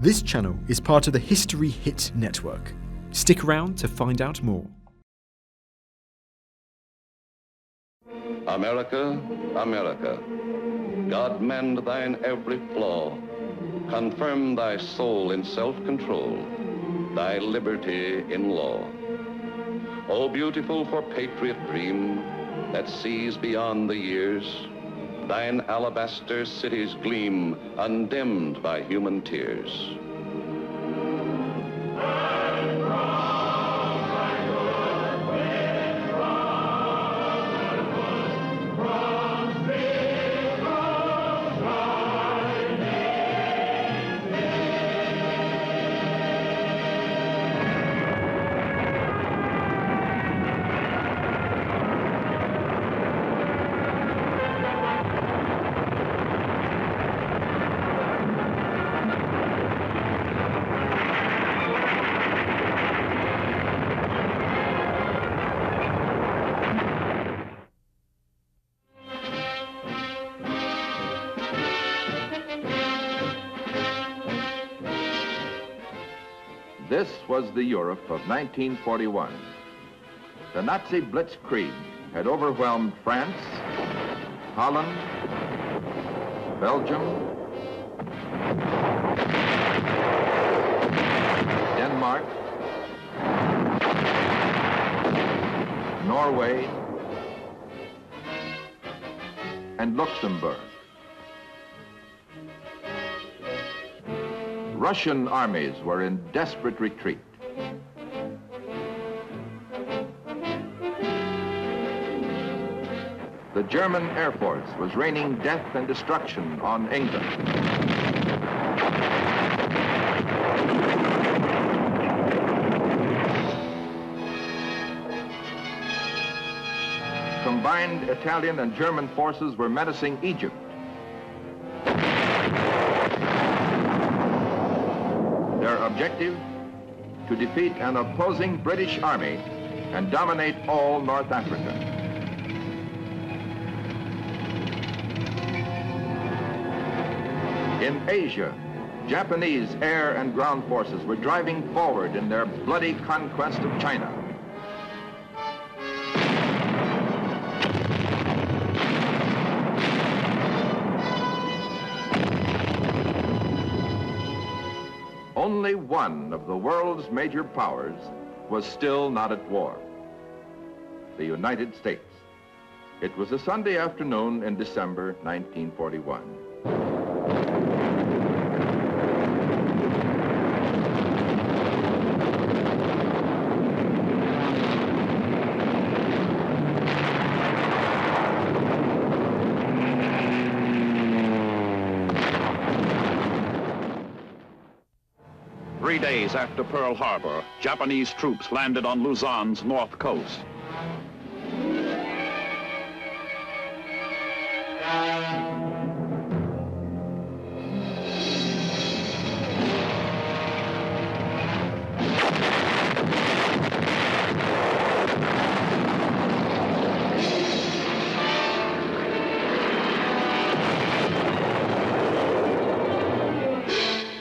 This channel is part of the History Hit network. Stick around to find out more. America, America, God mend thine every flaw, confirm thy soul in self-control, thy liberty in law. O beautiful for patriot dream that sees beyond the years, thine alabaster cities gleam, undimmed by human tears. This was the Europe of 1941. The Nazi blitzkrieg had overwhelmed France, Holland, Belgium, Denmark, Norway, and Luxembourg. Russian armies were in desperate retreat. The German Air Force was raining death and destruction on England. Combined Italian and German forces were menacing Egypt. Their objective, to defeat an opposing British army and dominate all North Africa. In Asia, Japanese air and ground forces were driving forward in their bloody conquest of China. Only one of the world's major powers was still not at war, the United States. It was a Sunday afternoon in December 1941. 3 days after Pearl Harbor, Japanese troops landed on Luzon's north coast.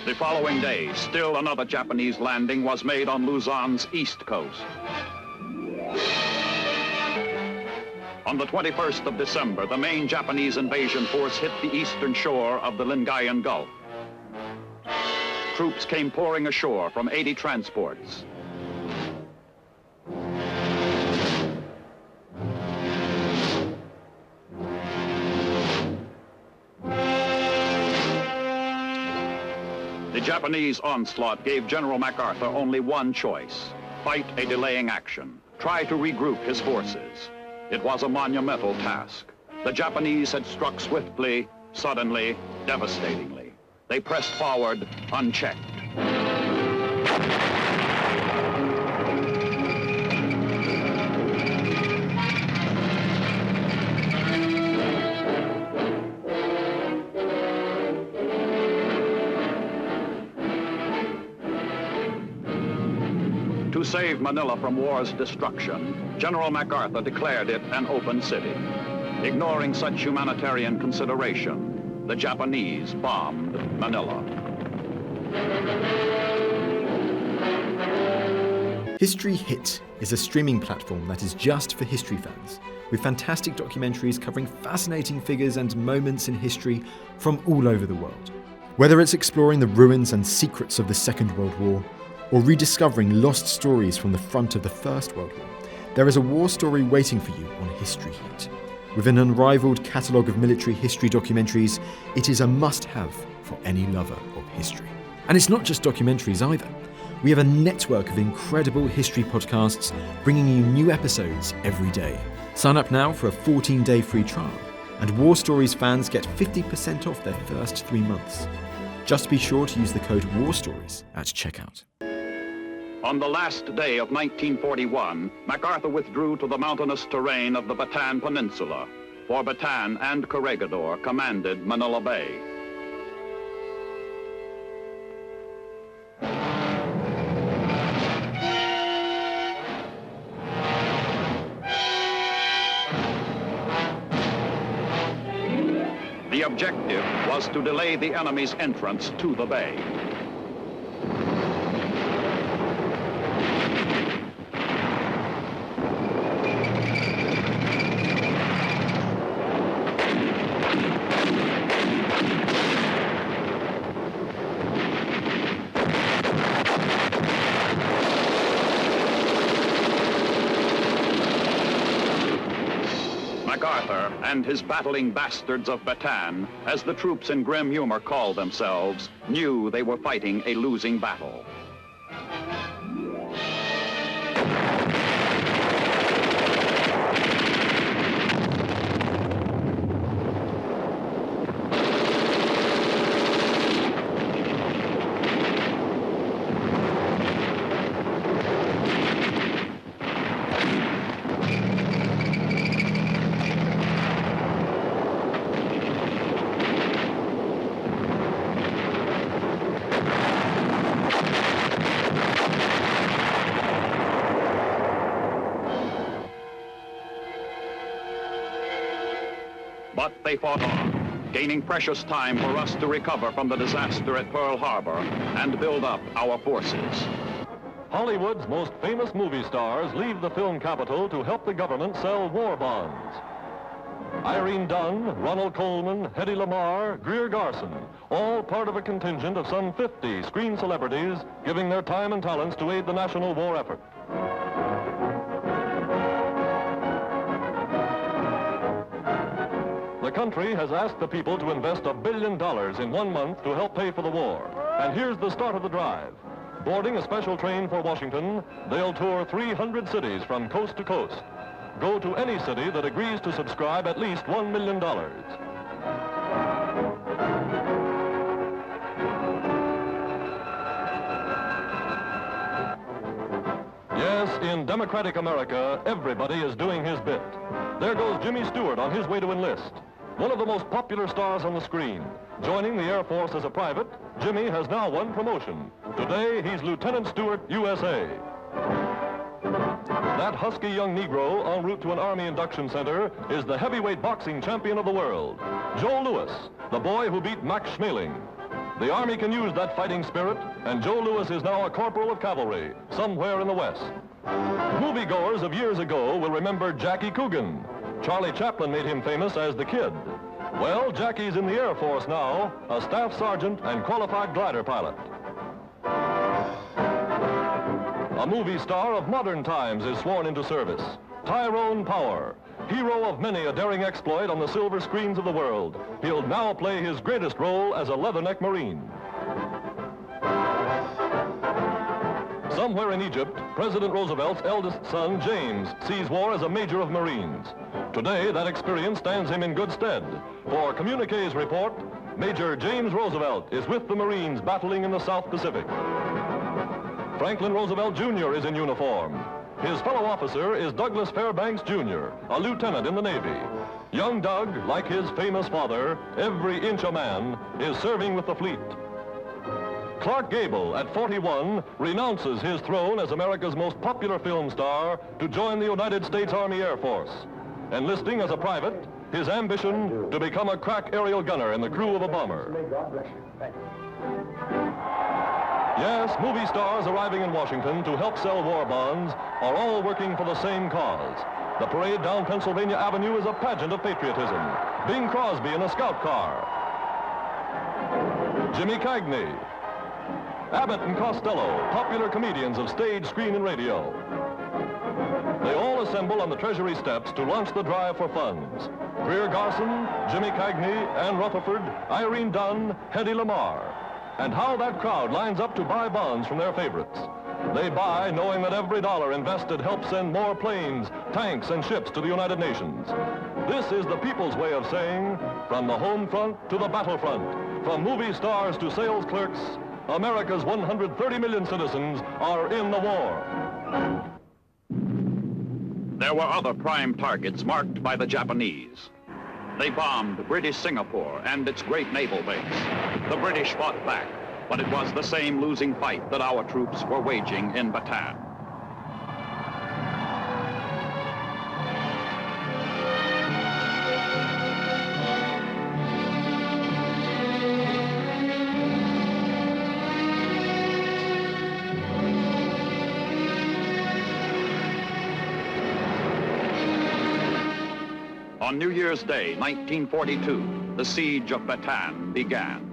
The following day, still another Japanese landing was made on Luzon's east coast. On the 21st of December, the main Japanese invasion force hit the eastern shore of the Lingayen Gulf. Troops came pouring ashore from 80 transports. The Japanese onslaught gave General MacArthur only one choice: fight a delaying action, try to regroup his forces. It was a monumental task. The Japanese had struck swiftly, suddenly, devastatingly. They pressed forward unchecked. To save Manila from war's destruction, General MacArthur declared it an open city. Ignoring such humanitarian consideration, the Japanese bombed Manila. History Hit is a streaming platform that is just for history fans, with fantastic documentaries covering fascinating figures and moments in history from all over the world. Whether it's exploring the ruins and secrets of the Second World War, or rediscovering lost stories from the front of the First World War, there is a war story waiting for you on History Hit. With an unrivaled catalogue of military history documentaries, it is a must-have for any lover of history. And it's not just documentaries either. We have a network of incredible history podcasts bringing you new episodes every day. Sign up now for a 14-day free trial, and War Stories fans get 50% off their first 3 months. Just be sure to use the code WARSTORIES at checkout. On the last day of 1941, MacArthur withdrew to the mountainous terrain of the Bataan Peninsula, for Bataan and Corregidor commanded Manila Bay. The objective was to delay the enemy's entrance to the bay. MacArthur and his battling bastards of Bataan, as the troops in grim humor called themselves, knew they were fighting a losing battle. But they fought on, gaining precious time for us to recover from the disaster at Pearl Harbor and build up our forces. Hollywood's most famous movie stars leave the film capital to help the government sell war bonds. Irene Dunn, Ronald Colman, Hedy Lamarr, Greer Garson, all part of a contingent of some 50 screen celebrities giving their time and talents to aid the national war effort. The country has asked the people to invest $1 billion in 1 month to help pay for the war. And here's the start of the drive. Boarding a special train for Washington, they'll tour 300 cities from coast to coast. Go to any city that agrees to subscribe at least $1 million. Yes, in democratic America, everybody is doing his bit. There goes Jimmy Stewart on his way to enlist. One of the most popular stars on the screen. Joining the Air Force as a private, Jimmy has now won promotion. Today, he's Lieutenant Stewart, USA. That husky young Negro en route to an Army induction center is the heavyweight boxing champion of the world, Joe Louis, the boy who beat Max Schmeling. The Army can use that fighting spirit, and Joe Louis is now a corporal of cavalry, somewhere in the West. Moviegoers of years ago will remember Jackie Coogan. Charlie Chaplin made him famous as the Kid. Well, Jackie's in the Air Force now, a staff sergeant and qualified glider pilot. A movie star of modern times is sworn into service. Tyrone Power, hero of many a daring exploit on the silver screens of the world. He'll now play his greatest role as a Leatherneck Marine. Somewhere in Egypt, President Roosevelt's eldest son, James, sees war as a major of Marines. Today, that experience stands him in good stead. For Communiqué's report, Major James Roosevelt is with the Marines battling in the South Pacific. Franklin Roosevelt Jr. is in uniform. His fellow officer is Douglas Fairbanks Jr., a lieutenant in the Navy. Young Doug, like his famous father, every inch a man, is serving with the fleet. Clark Gable, at 41, renounces his throne as America's most popular film star to join the United States Army Air Force. Enlisting as a private, his ambition to become a crack aerial gunner in the crew of a bomber. Yes, movie stars arriving in Washington to help sell war bonds are all working for the same cause. The parade down Pennsylvania Avenue is a pageant of patriotism. Bing Crosby in a scout car. Jimmy Cagney. Abbott and Costello, popular comedians of stage, screen, and radio. They all assemble on the Treasury steps to launch the drive for funds. Greer Garson, Jimmy Cagney, Ann Rutherford, Irene Dunn, Hedy Lamarr. And how that crowd lines up to buy bonds from their favorites. They buy knowing that every dollar invested helps send more planes, tanks, and ships to the United Nations. This is the people's way of saying, from the home front to the battlefront, from movie stars to sales clerks, America's 130 million citizens are in the war. There were other prime targets marked by the Japanese. They bombed British Singapore and its great naval base. The British fought back, but it was the same losing fight that our troops were waging in Bataan. On New Year's Day, 1942, the siege of Bataan began.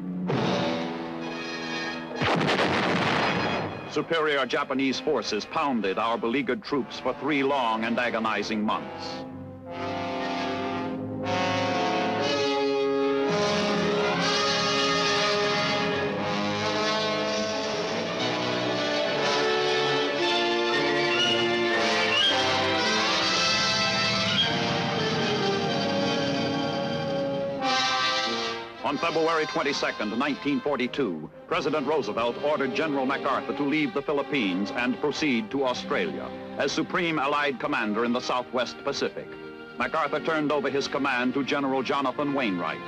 Superior Japanese forces pounded our beleaguered troops for 3 long and agonizing months. On February 22nd, 1942, President Roosevelt ordered General MacArthur to leave the Philippines and proceed to Australia as Supreme Allied Commander in the Southwest Pacific. MacArthur turned over his command to General Jonathan Wainwright.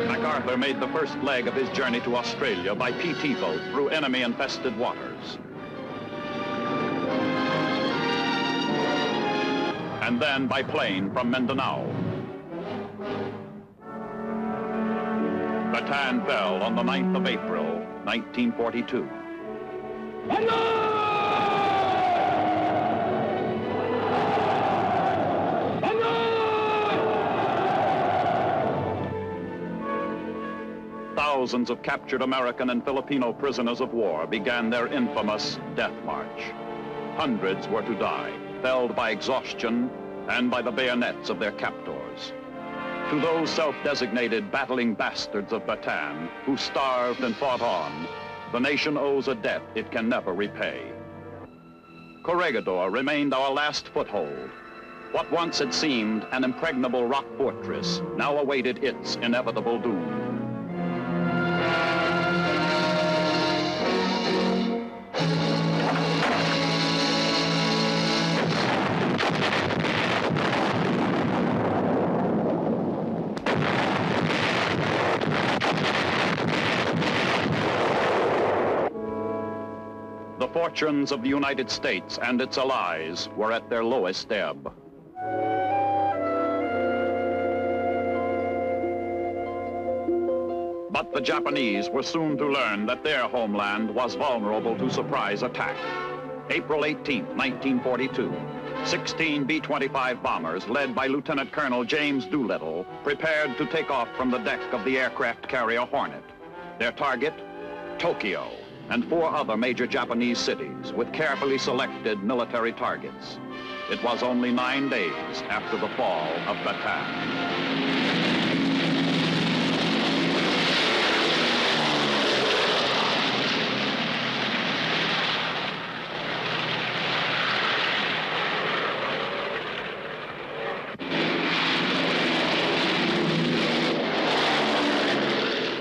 MacArthur made the first leg of his journey to Australia by PT boat through enemy-infested waters. And then by plane from Mindanao. Bataan fell on the 9th of April, 1942. Thousands of captured American and Filipino prisoners of war began their infamous Death March. Hundreds were to die, felled by exhaustion and by the bayonets of their captors. To those self-designated battling bastards of Bataan who starved and fought on, the nation owes a debt it can never repay. Corregidor remained our last foothold. What once had seemed an impregnable rock fortress now awaited its inevitable doom. The fortunes of the United States and its allies were at their lowest ebb. But the Japanese were soon to learn that their homeland was vulnerable to surprise attack. April 18, 1942, 16 B-25 bombers led by Lieutenant Colonel James Doolittle prepared to take off from the deck of the aircraft carrier Hornet. Their target, Tokyo, and 4 other major Japanese cities with carefully selected military targets. It was only 9 days after the fall of Bataan.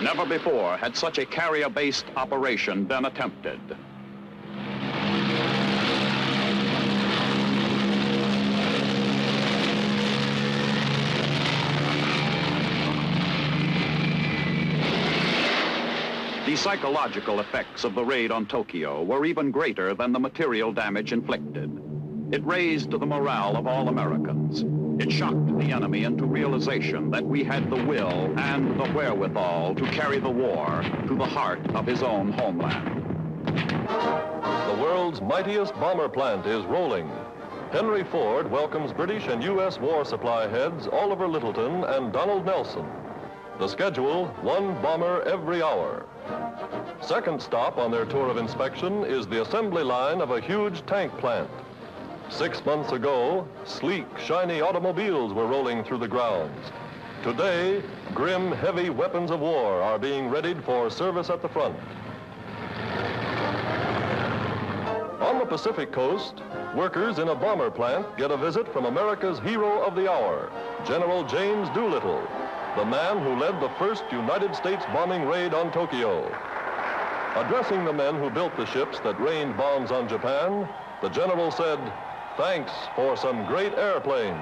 Never before had such a carrier-based operation been attempted. The psychological effects of the raid on Tokyo were even greater than the material damage inflicted. It raised the morale of all Americans. It shocked the enemy into realization that we had the will and the wherewithal to carry the war to the heart of his own homeland. The world's mightiest bomber plant is rolling. Henry Ford welcomes British and U.S. war supply heads Oliver Littleton and Donald Nelson. The schedule, one bomber every hour. Second stop on their tour of inspection is the assembly line of a huge tank plant. 6 months ago, sleek, shiny automobiles were rolling through the grounds. Today, grim, heavy weapons of war are being readied for service at the front. On the Pacific coast, workers in a bomber plant get a visit from America's hero of the hour, General James Doolittle, the man who led the first United States bombing raid on Tokyo. Addressing the men who built the ships that rained bombs on Japan, the general said, "Thanks for some great airplanes."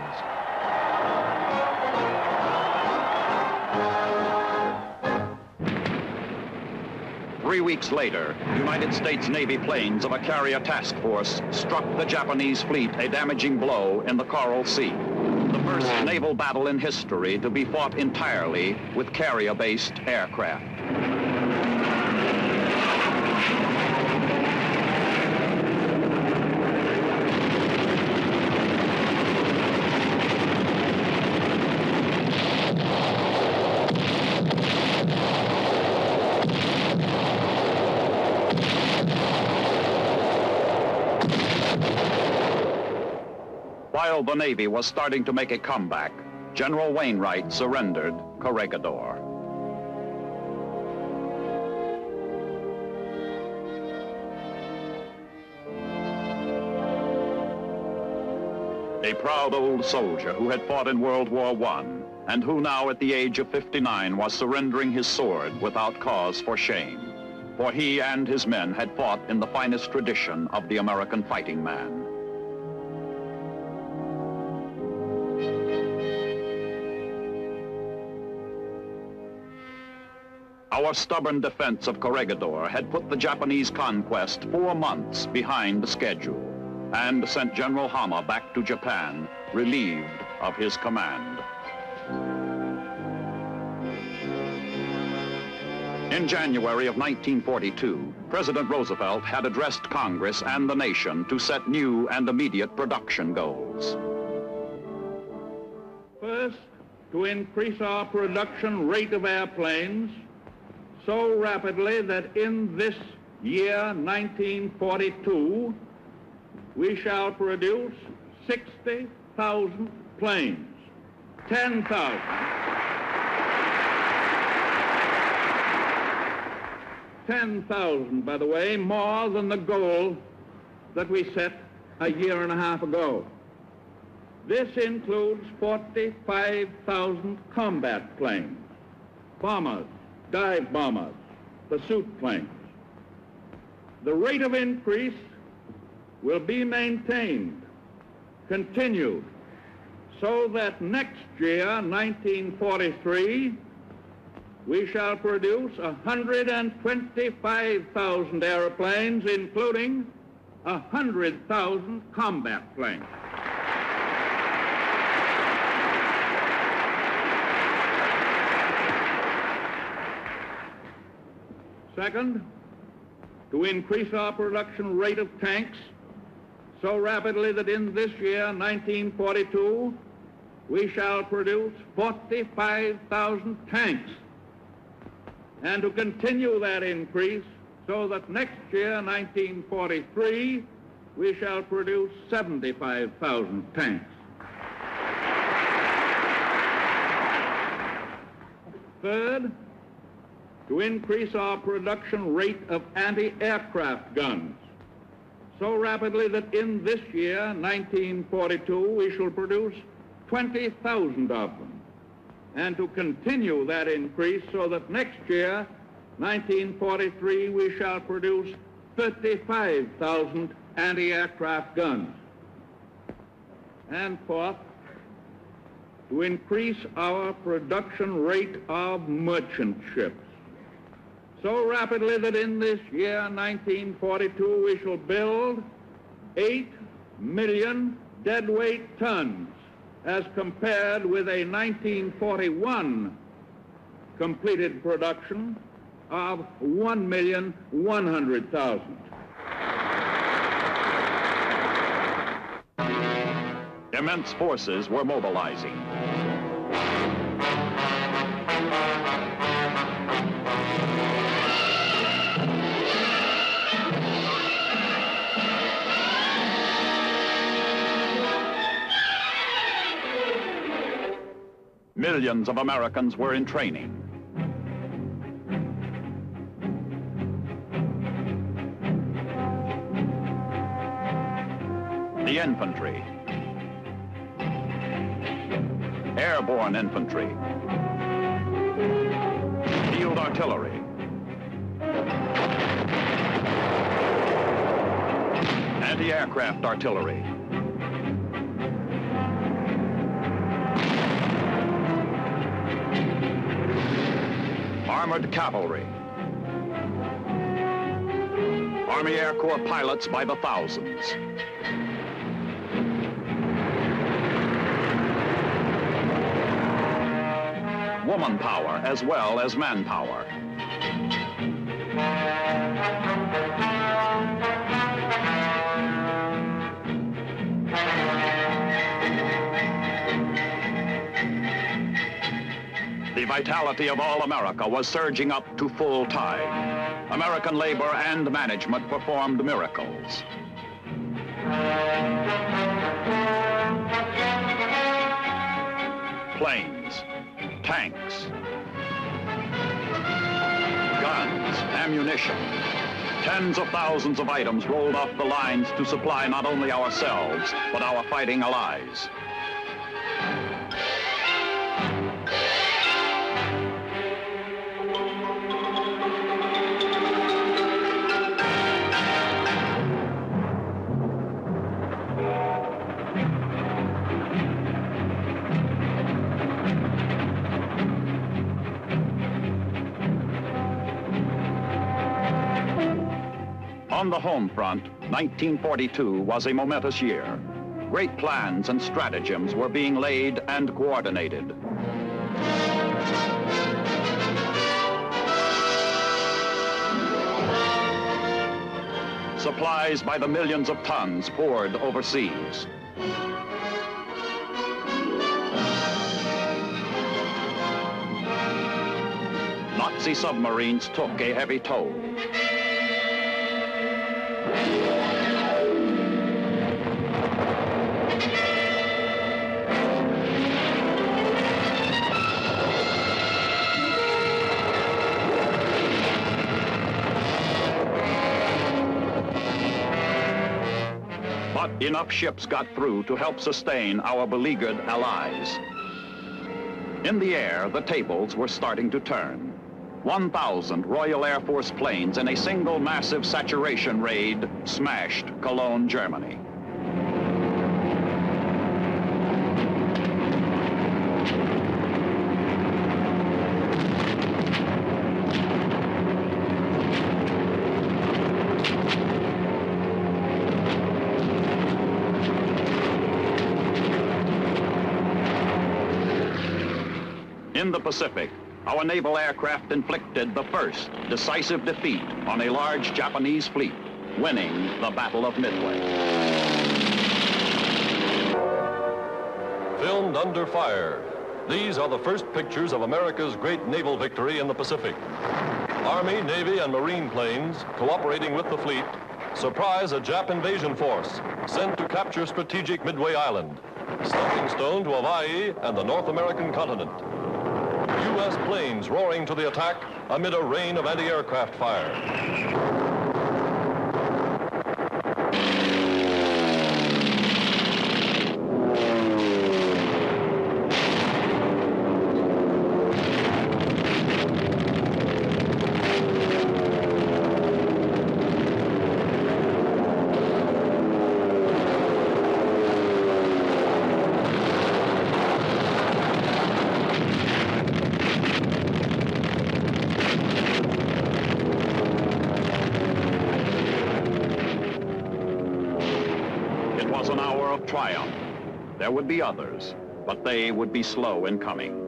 3 weeks later, United States Navy planes of a carrier task force struck the Japanese fleet a damaging blow in the Coral Sea. The first naval battle in history to be fought entirely with carrier-based aircraft. While the Navy was starting to make a comeback, General Wainwright surrendered Corregidor. A proud old soldier who had fought in World War I and who now at the age of 59 was surrendering his sword without cause for shame, for he and his men had fought in the finest tradition of the American fighting man. Our stubborn defense of Corregidor had put the Japanese conquest 4 months behind the schedule and sent General Hama back to Japan, relieved of his command. In January of 1942, President Roosevelt had addressed Congress and the nation to set new and immediate production goals. First, to increase our production rate of airplanes so rapidly that in this year, 1942, we shall produce 60,000 planes, 10,000. 10,000, by the way, more than the goal that we set a year and a half ago. This includes 45,000 combat planes, bombers, dive bombers, pursuit planes. The rate of increase will be maintained, continued, so that next year, 1943, we shall produce 125,000 airplanes, including 100,000 combat planes. Second, to increase our production rate of tanks so rapidly that in this year, 1942, we shall produce 45,000 tanks, and to continue that increase so that next year, 1943, we shall produce 75,000 tanks. Third, to increase our production rate of anti-aircraft guns so rapidly that in this year, 1942, we shall produce 20,000 of them, and to continue that increase so that next year, 1943, we shall produce 35,000 anti-aircraft guns. And fourth, to increase our production rate of merchant ships so rapidly that in this year, 1942, we shall build 8 million deadweight tons, as compared with a 1941 completed production of 1,100,000. Immense forces were mobilizing. Millions of Americans were in training. The infantry, airborne infantry, field artillery, anti-aircraft artillery, armored cavalry, Army Air Corps pilots by the thousands. Woman power as well as manpower. The vitality of all America was surging up to full tide. American labor and management performed miracles. Planes, tanks, guns, ammunition. Tens of thousands of items rolled off the lines to supply not only ourselves, but our fighting allies. On the home front, 1942 was a momentous year. Great plans and stratagems were being laid and coordinated. Supplies by the millions of tons poured overseas. Nazi submarines took a heavy toll. But enough ships got through to help sustain our beleaguered allies. In the air, the tables were starting to turn. 1,000 Royal Air Force planes in a single massive saturation raid smashed Cologne, Germany. In the Pacific, our naval aircraft inflicted the first decisive defeat on a large Japanese fleet, winning the Battle of Midway. Filmed under fire, these are the first pictures of America's great naval victory in the Pacific. Army, Navy, and Marine planes, cooperating with the fleet, surprise a Jap invasion force sent to capture strategic Midway Island, stepping stone to Hawaii and the North American continent. U.S. planes roaring to the attack amid a rain of anti-aircraft fire. triumph. There would be others, but they would be slow in coming.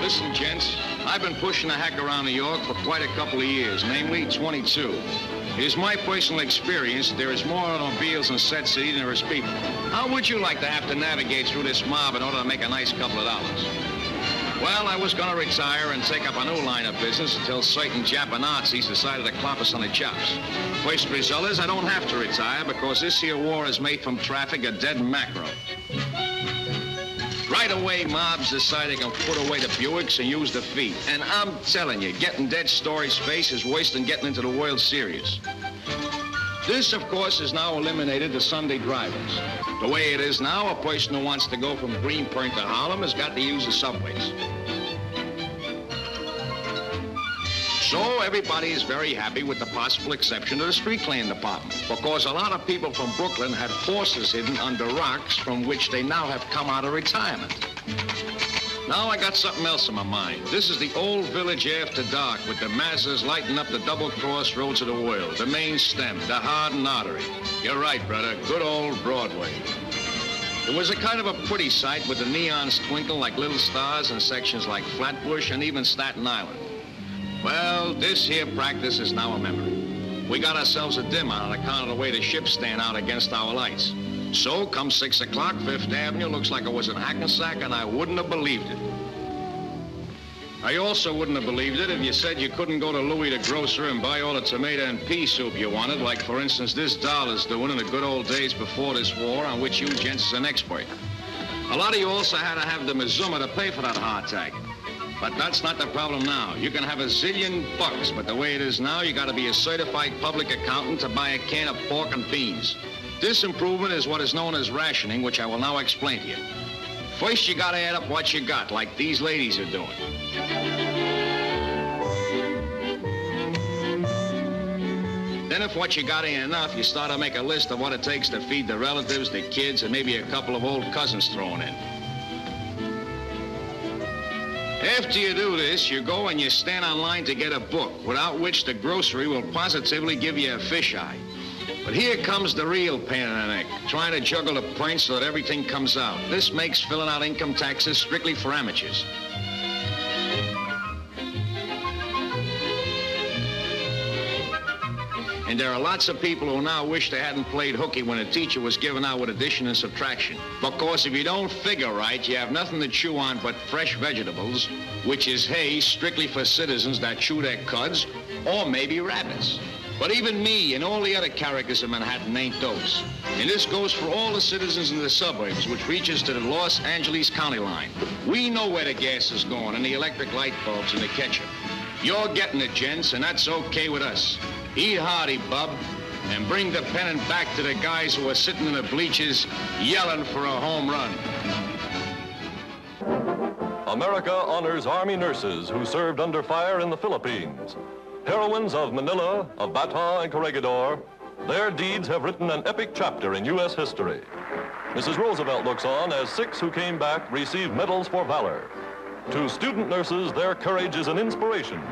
Listen, gents, I've been pushing the hack around New York for quite a couple of years, namely 22. It is my personal experience that there is more automobiles in said city than there is people. How would you like to have to navigate through this mob in order to make a nice couple of dollars? Well, I was going to retire and take up a new line of business until certain Japanazis decided to clop us on the chops. First result is I don't have to retire because this here war has made from traffic a dead macro. Right away, mobs decide they can put away the Buicks and use the feet. And I'm telling you, getting dead story space is worse than getting into the World Series. This, of course, has now eliminated the Sunday drivers. The way it is now, a person who wants to go from Greenpoint to Harlem has got to use the subways. So everybody is very happy with the possible exception of the street cleaning department, because a lot of people from Brooklyn had horses hidden under rocks from which they now have come out of retirement. Now I got something else in my mind. This is the old village after dark with the masses lighting up the double crossroads of the world, the main stem, the Hardin artery. You're right, brother, good old Broadway. It was a kind of a pretty sight with the neons twinkle like little stars in sections like Flatbush and even Staten Island. Well, this here practice is now a memory. We got ourselves a dim on account of the way the ships stand out against our lights. So, come 6 o'clock, Fifth Avenue looks like it was in Hackensack, and I wouldn't have believed it. I also wouldn't have believed it if you said you couldn't go to Louis the grocer and buy all the tomato and pea soup you wanted, like, for instance, this doll is doing in the good old days before this war, on which you gents is an expert. A lot of you also had to have the Mizuma to pay for that hardtack. But that's not the problem now. You can have a zillion bucks, but the way it is now, you gotta be a certified public accountant to buy a can of pork and beans. This improvement is what is known as rationing, which I will now explain to you. First, you gotta add up what you got, like these ladies are doing. Then if what you got ain't enough, you start to make a list of what it takes to feed the relatives, the kids, and maybe a couple of old cousins thrown in. After you do this, you go and you stand on line to get a book, without which the grocery will positively give you a fisheye. But here comes the real pain in the neck, trying to juggle the points so that everything comes out. This makes filling out income taxes strictly for amateurs. And there are lots of people who now wish they hadn't played hooky when a teacher was given out with addition and subtraction. Because if you don't figure right, you have nothing to chew on but fresh vegetables, which is hay strictly for citizens that chew their cuds, or maybe rabbits. But even me and all the other characters in Manhattan ain't those. And this goes for all the citizens in the suburbs, which reaches to the Los Angeles county line. We know where the gas is going and the electric light bulbs and the ketchup. You're getting it, gents, and that's okay with us. Eat hearty, bub, and bring the pennant back to the guys who are sitting in the bleachers yelling for a home run. America honors Army nurses who served under fire in the Philippines. Heroines of Manila, of Bataan and Corregidor, their deeds have written an epic chapter in U.S. history. Mrs. Roosevelt looks on as 6 who came back received medals for valor. To student nurses, their courage is an inspiration.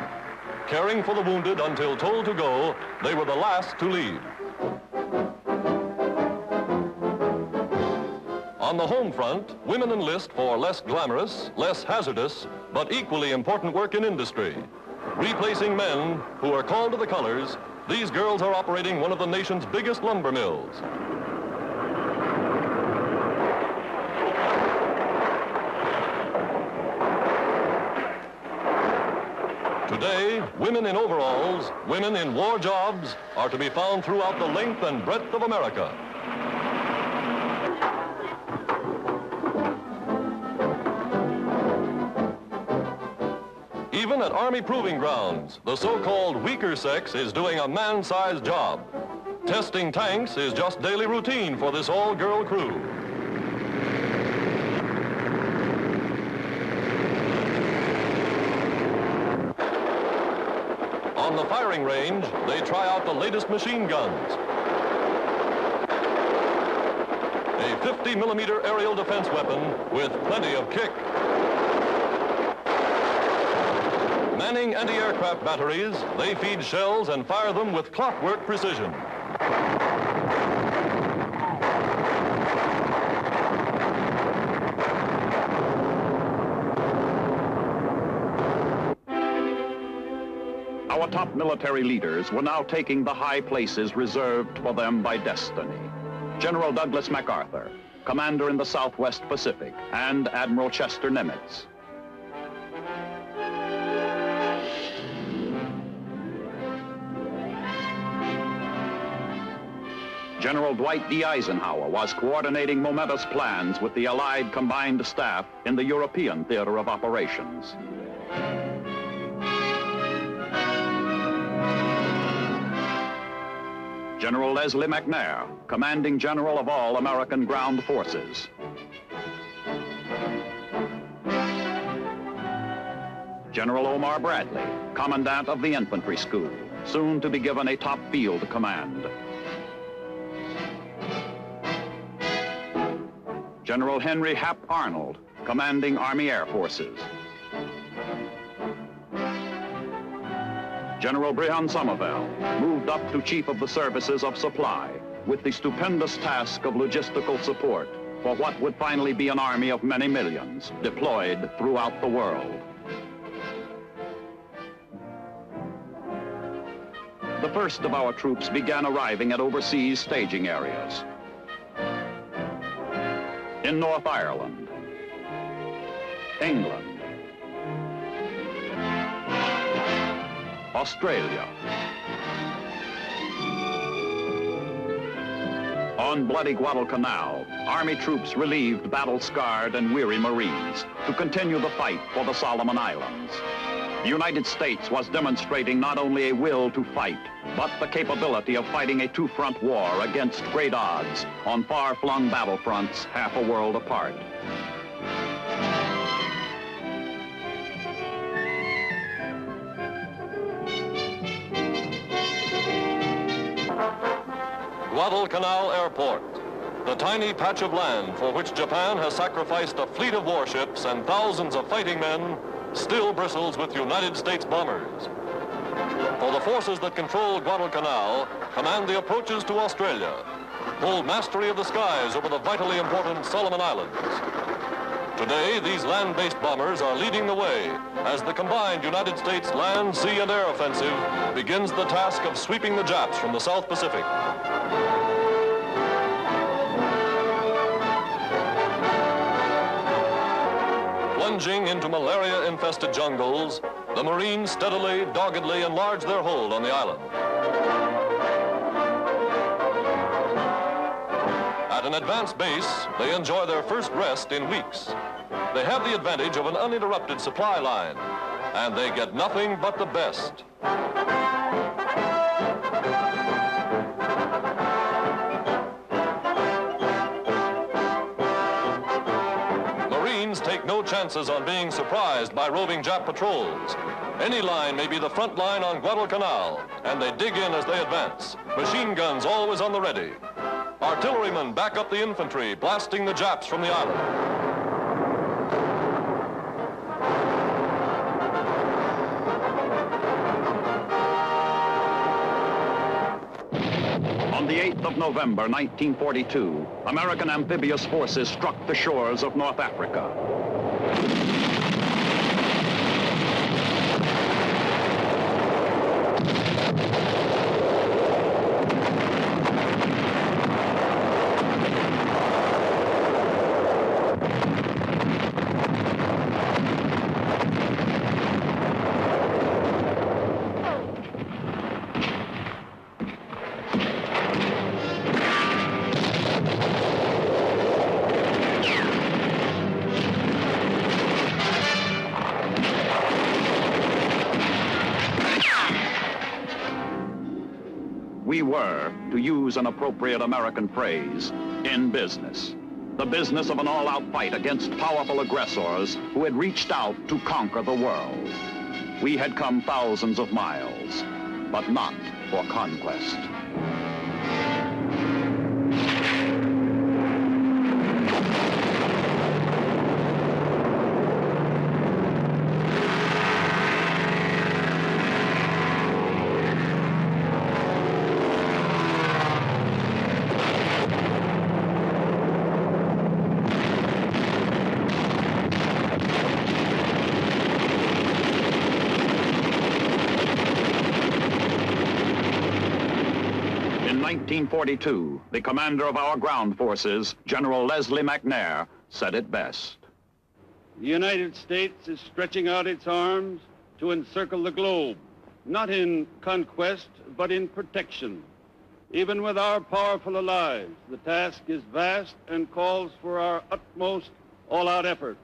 Caring for the wounded until told to go, they were the last to leave. On the home front, women enlist for less glamorous, less hazardous, but equally important work in industry. Replacing men who are called to the colors, these girls are operating one of the nation's biggest lumber mills. Today, women in overalls, women in war jobs, are to be found throughout the length and breadth of America. Even at Army proving grounds, the so-called weaker sex is doing a man-sized job. Testing tanks is just daily routine for this all-girl crew. On the firing range, they try out the latest machine guns. A 50-millimeter aerial defense weapon with plenty of kick. Manning anti-aircraft batteries, they feed shells and fire them with clockwork precision. Our top military leaders were now taking the high places reserved for them by destiny. General Douglas MacArthur, commander in the Southwest Pacific, and Admiral Chester Nimitz. General Dwight D. Eisenhower was coordinating momentous plans with the Allied combined staff in the European theater of operations. General Leslie McNair, commanding general of all American ground forces. General Omar Bradley, commandant of the infantry school, soon to be given a top field command. General Henry Hap Arnold, commanding Army Air Forces. General Brehon Somerville moved up to Chief of the Services of Supply with the stupendous task of logistical support for what would finally be an army of many millions deployed throughout the world. The first of our troops began arriving at overseas staging areas. In North Ireland, England, Australia. On bloody Guadalcanal, Army troops relieved battle-scarred and weary Marines to continue the fight for the Solomon Islands. The United States was demonstrating not only a will to fight, but the capability of fighting a two-front war against great odds on far-flung battlefronts half a world apart. Guadalcanal Airport, the tiny patch of land for which Japan has sacrificed a fleet of warships and thousands of fighting men, still bristles with United States bombers. For the forces that control Guadalcanal command the approaches to Australia, hold mastery of the skies over the vitally important Solomon Islands. Today, these land-based bombers are leading the way as the combined United States land, sea, and air offensive begins the task of sweeping the Japs from the South Pacific. Plunging into malaria-infested jungles, the Marines steadily, doggedly enlarge their hold on the island. At an advanced base, they enjoy their first rest in weeks. They have the advantage of an uninterrupted supply line, and they get nothing but the best. Marines take no chances on being surprised by roving Jap patrols. Any line may be the front line on Guadalcanal, and they dig in as they advance. Machine guns always on the ready. Artillerymen back up the infantry, blasting the Japs from the island. On the 8th of November, 1942, American amphibious forces struck the shores of North Africa. We were, to use an appropriate American phrase, in business. The business of an all-out fight against powerful aggressors who had reached out to conquer the world. We had come thousands of miles, but not for conquest. 1942, the commander of our ground forces, General Leslie McNair, said it best. The United States is stretching out its arms to encircle the globe, not in conquest, but in protection. Even with our powerful allies, the task is vast and calls for our utmost all-out effort.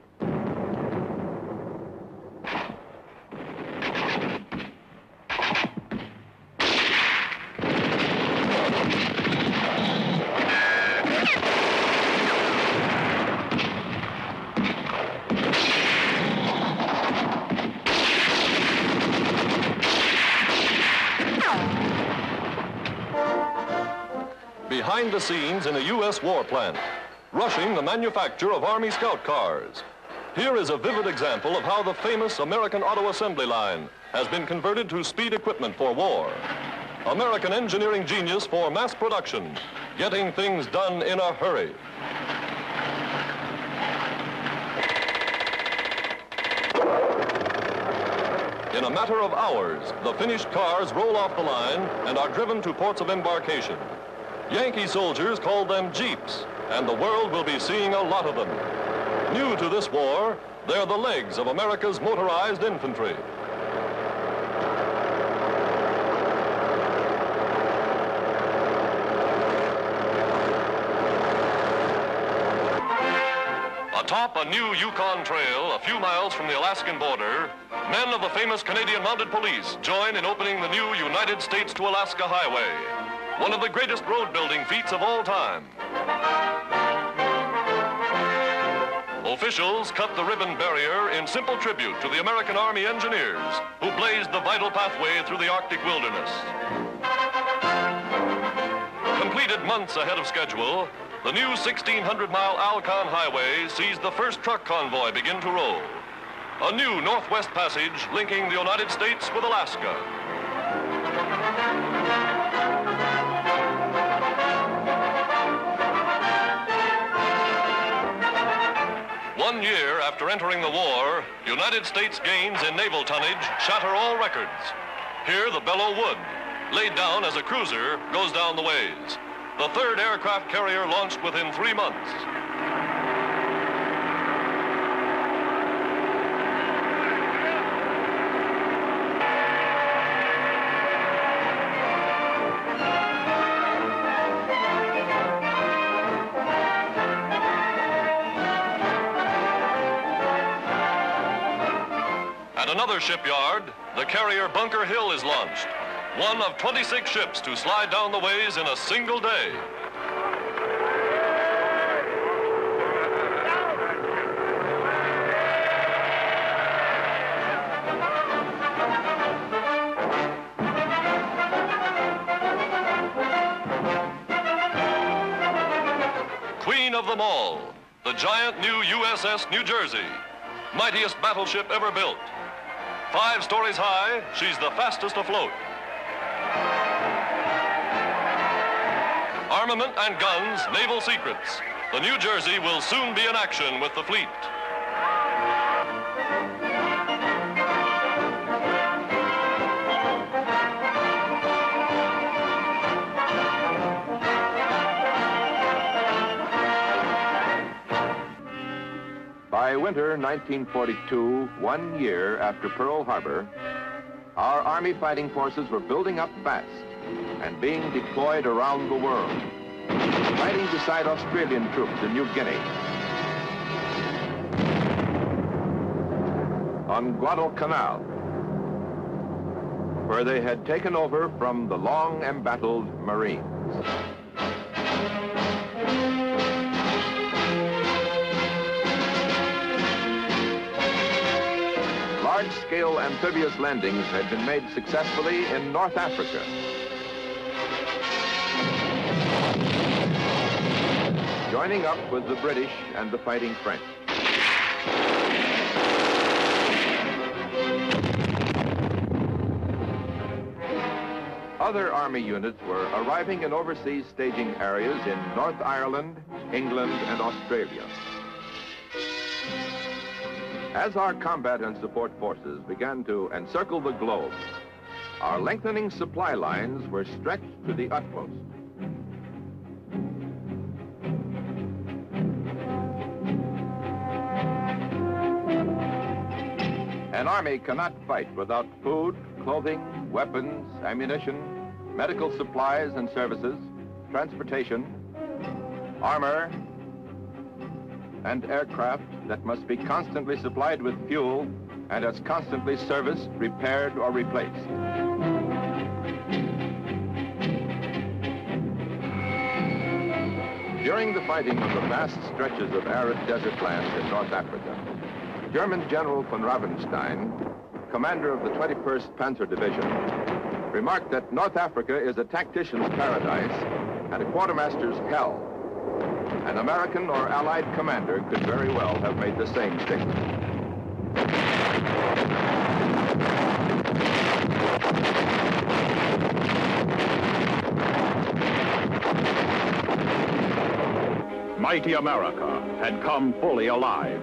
Behind the scenes in a U.S. war plant, rushing the manufacture of Army Scout cars. Here is a vivid example of how the famous American Auto Assembly Line has been converted to speed equipment for war. American engineering genius for mass production, getting things done in a hurry. In a matter of hours, the finished cars roll off the line and are driven to ports of embarkation. Yankee soldiers called them Jeeps, and the world will be seeing a lot of them. New to this war, they're the legs of America's motorized infantry. Atop a new Yukon trail a few miles from the Alaskan border, men of the famous Canadian Mounted Police join in opening the new United States to Alaska Highway, one of the greatest road-building feats of all time. Officials cut the ribbon barrier in simple tribute to the American Army engineers who blazed the vital pathway through the Arctic wilderness. Completed months ahead of schedule, the new 1,600-mile Alcon Highway sees the first truck convoy begin to roll. A new Northwest Passage linking the United States with Alaska. One year after entering the war, United States gains in naval tonnage shatter all records. Here, the Belleau Wood, laid down as a cruiser, goes down the ways. The third aircraft carrier launched within 3 months. At another shipyard, the carrier Bunker Hill is launched, one of 26 ships to slide down the ways in a single day. Queen of them all, the giant new USS New Jersey, mightiest battleship ever built. 5 stories high, she's the fastest afloat. Armament and guns, naval secrets. The New Jersey will soon be in action with the fleet. By winter 1942, 1 year after Pearl Harbor, our Army fighting forces were building up fast and being deployed around the world, fighting beside Australian troops in New Guinea, on Guadalcanal, where they had taken over from the long embattled Marines. Large-scale amphibious landings had been made successfully in North Africa. Joining up with the British and the fighting French. Other Army units were arriving in overseas staging areas in North Ireland, England, and Australia. As our combat and support forces began to encircle the globe, our lengthening supply lines were stretched to the utmost. An army cannot fight without food, clothing, weapons, ammunition, medical supplies and services, transportation, armor, and aircraft that must be constantly supplied with fuel and as constantly serviced, repaired, or replaced. During the fighting of the vast stretches of arid desert land in North Africa, German General von Ravenstein, commander of the 21st Panzer Division, remarked that North Africa is a tactician's paradise and a quartermaster's hell. An American or Allied commander could very well have made the same statement. Mighty America had come fully alive.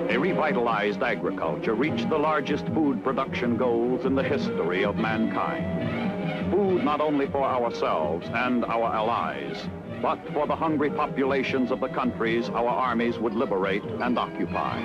A revitalized agriculture reached the largest food production goals in the history of mankind. Food not only for ourselves and our allies, but for the hungry populations of the countries our armies would liberate and occupy.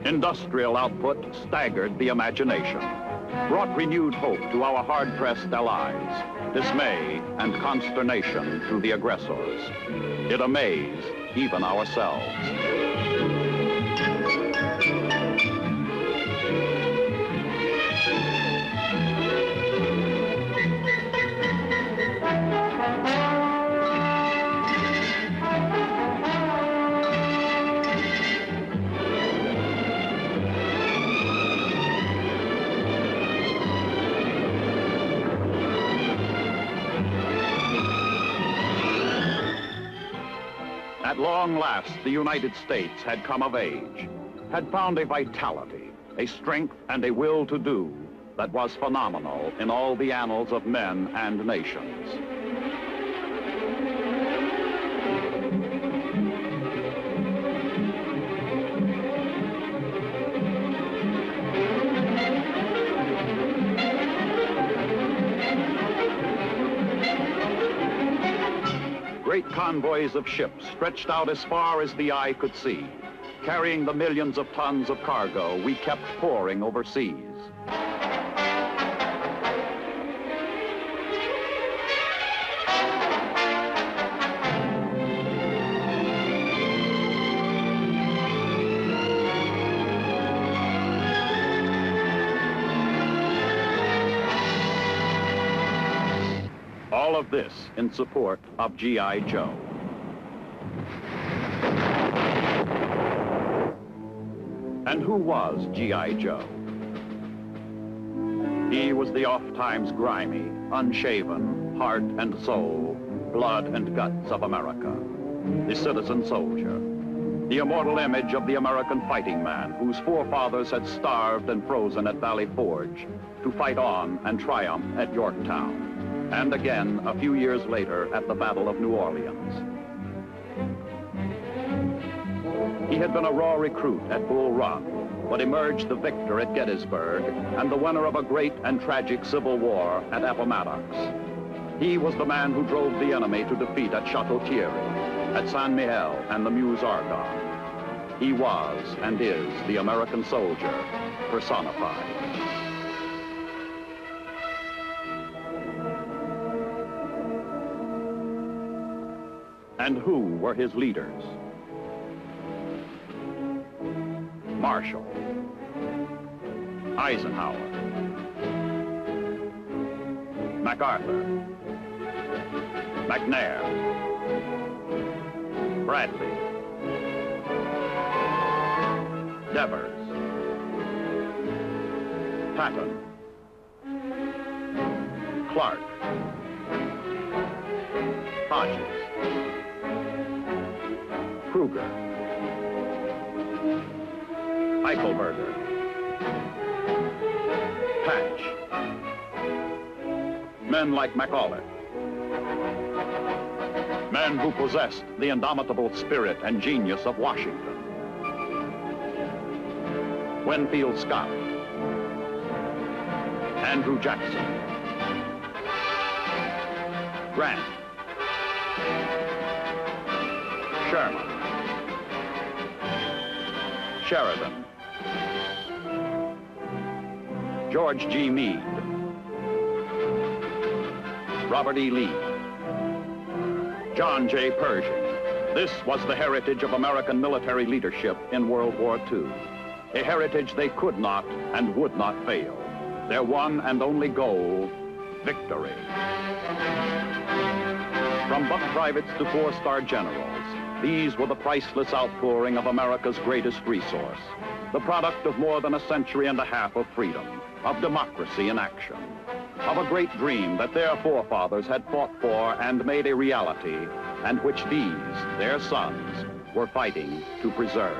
Industrial output staggered the imagination, brought renewed hope to our hard-pressed allies, dismay and consternation to the aggressors. It amazed even ourselves. At long last, the United States had come of age, had found a vitality, a strength, and a will to do that was phenomenal in all the annals of men and nations. Great convoys of ships stretched out as far as the eye could see, carrying the millions of tons of cargo we kept pouring overseas. All of this in support of G.I. Joe. And who was G.I. Joe? He was the oft-times grimy, unshaven, heart and soul, blood and guts of America, the citizen soldier, the immortal image of the American fighting man whose forefathers had starved and frozen at Valley Forge to fight on and triumph at Yorktown, and again a few years later at the Battle of New Orleans. He had been a raw recruit at Bull Run, but emerged the victor at Gettysburg and the winner of a great and tragic civil war at Appomattox. He was the man who drove the enemy to defeat at Chateau Thierry, at Saint Mihiel and the Meuse Argonne. He was and is the American soldier personified. And who were his leaders? Marshall, Eisenhower, MacArthur, McNair, Bradley, Devers, Patton, Clark, Hodges, Kruger, Eichelberger, Patch, men like MacAuliffe, men who possessed the indomitable spirit and genius of Washington. Winfield Scott, Andrew Jackson, Grant, Sherman, Sheridan, George G. Meade, Robert E. Lee, John J. Pershing. This was the heritage of American military leadership in World War II. A heritage they could not and would not fail. Their one and only goal, victory. From buck privates to four-star generals, these were the priceless outpouring of America's greatest resource, the product of more than a century and a half of freedom, of democracy in action, of a great dream that their forefathers had fought for and made a reality, and which these, their sons, were fighting to preserve.